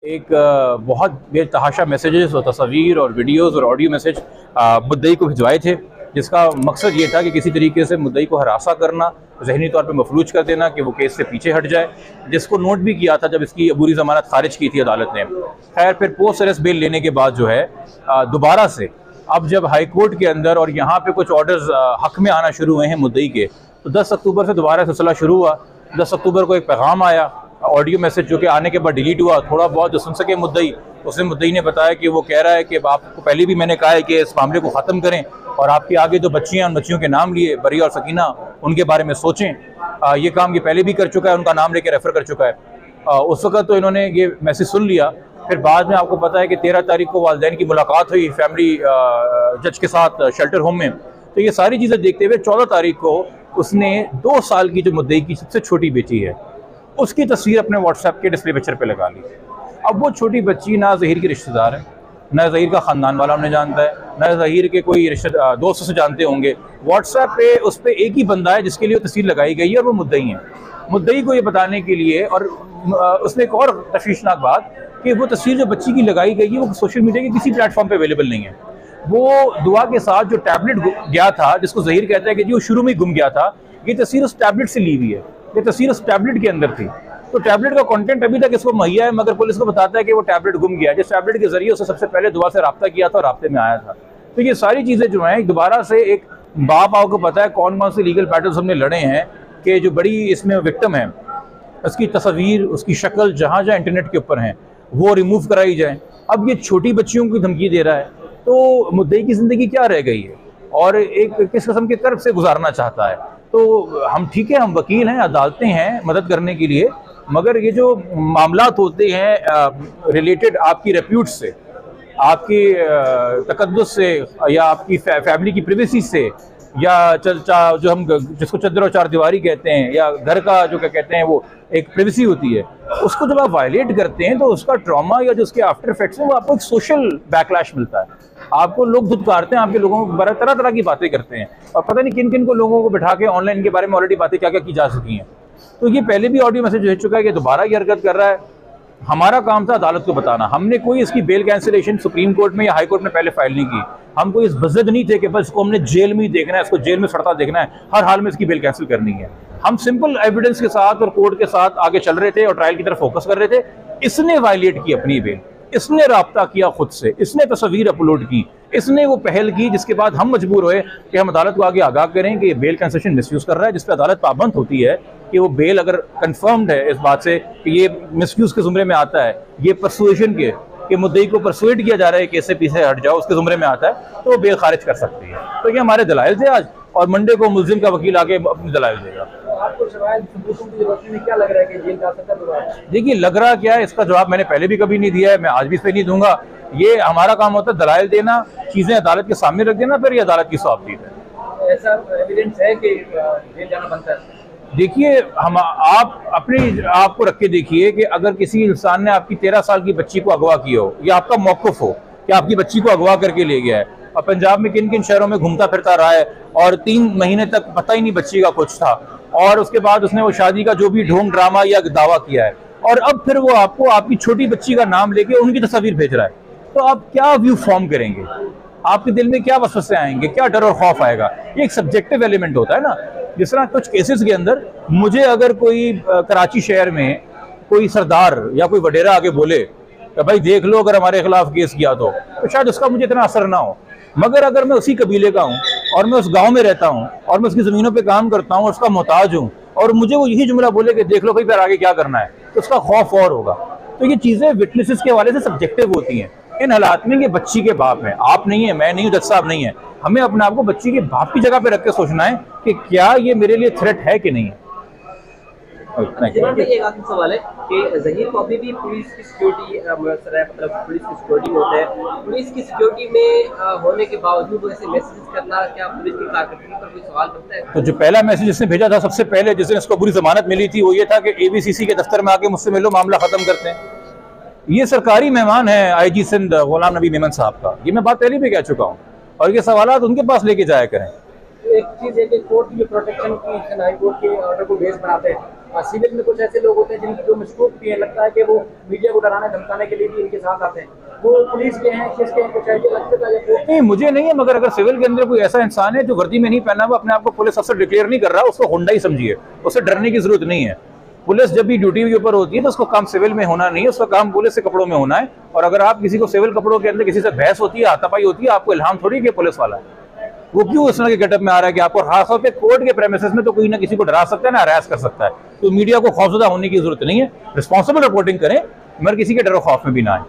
एक बहुत बेतहाशा मैसेजेस और तस्वीर और वीडियोस और ऑडियो मैसेज मुद्दई को भिजवाए थे, जिसका मकसद ये था कि किसी तरीके से मुद्दई को हरासा करना, जहनी तौर पे मफलूज कर देना कि वो केस से पीछे हट जाए, जिसको नोट भी किया था जब इसकी अबूरी ज़मानत खारिज की थी अदालत ने। खैर फिर पोस्ट अरेस्ट बेल लेने के बाद जो है दोबारा से अब जब हाई कोर्ट के अंदर और यहाँ पे कुछ ऑर्डर्स हक में आना शुरू हुए हैं मुद्दई के, तो 10 अक्टूबर से दोबारा सिलसिला शुरू हुआ। 10 अक्टूबर को एक पैगाम आया, ऑडियो मैसेज, जो कि आने के बाद डिलीट हुआ। थोड़ा बहुत जो सुन सके मुद्दई, उसने मुद्दई ने बताया कि वो कह रहा है कि आपको पहले भी मैंने कहा है कि इस मामले को ख़त्म करें और आपके आगे जो बच्चियाँ हैं उन बच्चियों के नाम लिए, बरी और सकीना, उनके बारे में सोचें। ये काम ये पहले भी कर चुका है, उनका नाम लेके रेफ़र कर चुका है। उस वक्त तो इन्होंने ये मैसेज सुन लिया। फिर बाद में आपको पता है कि 13 तारीख को वालिदैन की मुलाकात हुई फैमिली जज के साथ शेल्टर होम में। तो ये सारी चीज़ें देखते हुए 14 तारीख को उसने 2 साल की जो मुद्दई की सबसे छोटी बेटी है उसकी तस्वीर अपने व्हाट्सएप के डिस्प्ले पिक्चर पे लगा ली। अब वो छोटी बच्ची ना ज़हीर की रिश्तेदार है, ना ज़हीर का ख़ानदान वाला उन्हें जानता है, ना ज़हीर के कोई दोस्त से जानते होंगे। व्हाट्सएप पे उस पर एक ही बंदा है जिसके लिए वो तस्वीर लगाई गई है और वो मुद्दई है। मुद्दई को ये बताने के लिए, और उसमें एक और तशवीशनाक बात कि वो तस्वीर जो बच्ची की लगाई गई है वो सोशल मीडिया के किसी प्लेटफॉर्म पे अवेलेबल नहीं है। वो दुआ के साथ जो टैबलेट गया था, जिसको ज़हीर कहता है कि जी वो शुरू में गुम गया था, ये तस्वीर उस टैबलेट से ली हुई है। ये तस्वीर उस टैबलेट के अंदर थी। तो टैबलेट का कंटेंट अभी तक इसको मुहैया है, मगर पुलिस को बताता है कि वो टैबलेट गुम गया, जिस टैबलेट के जरिए उसने सबसे पहले दुआ से रब्ता किया था और राब्ते में आया था। तो ये सारी चीज़ें जो हैं दोबारा से एक बाप आपको पता है कौन कौन से लीगल बैटल्स हमने लड़े हैं कि जो बड़ी इसमें विक्टिम है उसकी तस्वीर, उसकी शक्ल जहाँ जहाँ इंटरनेट के ऊपर हैं वो रिमूव कराई जाए। अब ये छोटी बच्चियों की धमकी दे रहा है, तो मुद्दई की ज़िंदगी क्या रह गई है और एक किस किस्म के कर्ब से गुजारना चाहता है। तो हम ठीक है, हम वकील हैं, अदालतें हैं मदद करने के लिए, मगर ये जो मामलात होते हैं रिलेटेड आपकी रेप्यूट से, आपकी तकद्दुस से, या आपकी फैमिली की प्रिवेसी से, या जो हम जिसको चद्दर और चार दीवारी कहते हैं, या घर का जो क्या कहते हैं वो एक प्रिवेसी होती है, उसको जब आप वायलेट करते हैं तो उसका ट्रॉमा या जो उसके आफ्टर इफेक्ट्स हैं वो आपको एक सोशल बैकलैश मिलता है। आपको लोग धुतकारते हैं, आपके लोगों को तरह तरह की बातें करते हैं, और पता नहीं किन किन को लोगों को बिठा के ऑनलाइन के बारे में ऑलरेडी बातें क्या क्या की जा चुकी हैं। तो ये पहले भी ऑडियो मैसेज भेज चुका है कि दोबारा ये हरकत कर रहा है। हमारा काम था अदालत को बताना। हमने कोई इसकी बेल कैंसिलेशन सुप्रीम कोर्ट में या हाई कोर्ट में पहले फाइल नहीं की। हम कोई इस बज़द नहीं थे कि बस इसको हमने जेल में ही देखना है, इसको जेल में सड़ता देखना है, हर हाल में इसकी बेल कैंसिल करनी है। हम सिंपल एविडेंस के साथ और कोर्ट के साथ आगे चल रहे थे और ट्रायल की तरफ फोकस कर रहे थे। इसने वायलेट की अपनी बेल, इसने राब्ता किया खुद से, इसने तस्वीर अपलोड की, इसने वो पहल की, जिसके बाद हम मजबूर हुए कि हम अदालत को आगे आगाह करें कि ये बेल कैंसिलेशन मिसयूज़ कर रहा है, जिस पर अदालत पाबंद होती है कि वो बेल अगर कंफर्म्ड है इस बात से कि ये मिसयूज़ के ज़ुमरे में आता है, ये परसुएशन के कि मुद्दई को परसुएट किया जा रहा है कि इससे पीछे हट जाओ, उसके ज़ुमरे में आता है, तो वो बेल खारिज कर सकती है। तो ये हमारे दलाइल थे आज, और मंडे को मुल्जिम का वकील आके अपनी दलाइल देगा। आपको शवाहिद सबूतों की रोशनी में क्या लग रहा है कि जेल जा सकता है? देखिए, लग रहा क्या है इसका जवाब मैंने पहले भी कभी नहीं दिया है, मैं आज भी इस पर नहीं दूंगा। ये हमारा काम होता है दलाइल देना, चीज़ें अदालत के सामने रख देना, फिर ये अदालत की सौंपदीद है। ऐसा एविडेंस है कि जेल जाना बनता है? देखिए, हम आप अपनी आपको रख के देखिए कि अगर किसी इंसान ने आपकी 13 साल की बच्ची को अगवा किया हो, या आपका मौक़िफ़ हो कि आपकी बच्ची को अगवा करके ले गया है, और पंजाब में किन किन शहरों में घूमता फिरता रहा है, और 3 महीने तक पता ही नहीं बच्ची का कुछ था, और उसके बाद उसने वो शादी का जो भी ढोंग ड्रामा या दावा किया है, और अब फिर वो आपको आपकी छोटी बच्ची का नाम लेके उनकी तस्वीर भेज रहा है, तो आप क्या व्यू फॉर्म करेंगे? आपके दिल में क्या वसवसे आएंगे, क्या डर और खौफ आएगा? ये एक सब्जेक्टिव एलिमेंट होता है ना। जिस तरह कुछ केसेस के अंदर मुझे अगर कोई कराची शहर में कोई सरदार या कोई वडेरा आगे बोले कि भाई देख लो अगर हमारे खिलाफ केस किया तो शायद उसका मुझे इतना असर ना हो, मगर अगर मैं उसी कबीले का हूँ और मैं उस गांव में रहता हूँ और मैं उसकी ज़मीनों पे काम करता हूँ और उसका मोहताज हूँ, और मुझे वो यही जुमला बोले कि देख लो भाई फिर आगे क्या करना है, तो उसका खौफ और होगा। तो ये चीज़ें विटनेसेस के हवाले से सब्जेक्टिव होती हैं। इन हालात में ये बच्ची के बाप हैं, आप नहीं है, मैं नहीं हूँ, जज साहब नहीं है। हमें अपने आप को बच्ची के बाप की जगह पे रख के सोचना है कि क्या ये मेरे लिए थ्रेट है कि नहीं है। एक आखिरी सवाल है कि ज़हीर को अभी भी पुलिस की सिक्योरिटी मुयसर है, मतलब पुलिस की सिक्योरिटी में होता है। पुलिस की सिक्योरिटी में होने के बावजूद ऐसे मैसेज करना क्या पुलिस की कारकर्दगी पर कोई सवाल बनता है? तो जो पहला मैसेज जिसने भेजा था सबसे पहले, जिस दिन इसको पूरी जमानत मिली थी, वो ये था कि ABCC के दफ्तर में आके मुझसे मिलो, मामला खत्म करते हैं। ये सरकारी मेहमान है IG सिंध गुलाम नबी मेमन साहब का, ये मैं बात पहले भी कह चुका हूँ, और ये सवालात उनके पास लेके जाया करें। एक चीज़ है कि कोर्ट की प्रोटेक्शन की हाई कोर्ट के ऑर्डर को बेस बनाते हैं, सिविल में कुछ ऐसे लोग होते हैं जिनकी जो मशकूक भी है, लगता है कि वो मीडिया को डराने धमकाने के लिए भी इनके साथ आते हैं, वो पुलिस के हैं किसके हैं, कुछ आइडिया लगता है? नहीं, मुझे नहीं है, मगर अगर सिविल के अंदर कोई ऐसा इंसान है जो वर्दी में नहीं पहना हुआ, अपने आप को पुलिस अफसर डिक्लेयर नहीं कर रहा, उसको होंडा ही समझिए, उससे डरने की जरूरत नहीं है। पुलिस जब भी ड्यूटी के ऊपर होती है तो उसका काम सिविल में होना नहीं है, उसका काम पुलिस के कपड़ों में होना है। और अगर आप किसी को सिविल कपड़ों के अंदर किसी से बहस होती है, हाथापाई होती है, आपको इल्हाम थोड़ी कि पुलिस वाला है, वो क्यों इस तरह के गेटअप में आ रहा है कि आपको खासतौर पे कोर्ट के प्रेमिसेस में तो कोई ना किसी को डरा सकता है ना हरास कर सकता है। तो मीडिया को खौफजदा होने की जरूरत नहीं है, रिस्पॉन्सिबल रिपोर्टिंग करें, मगर किसी के डर खौफ में भी ना आए।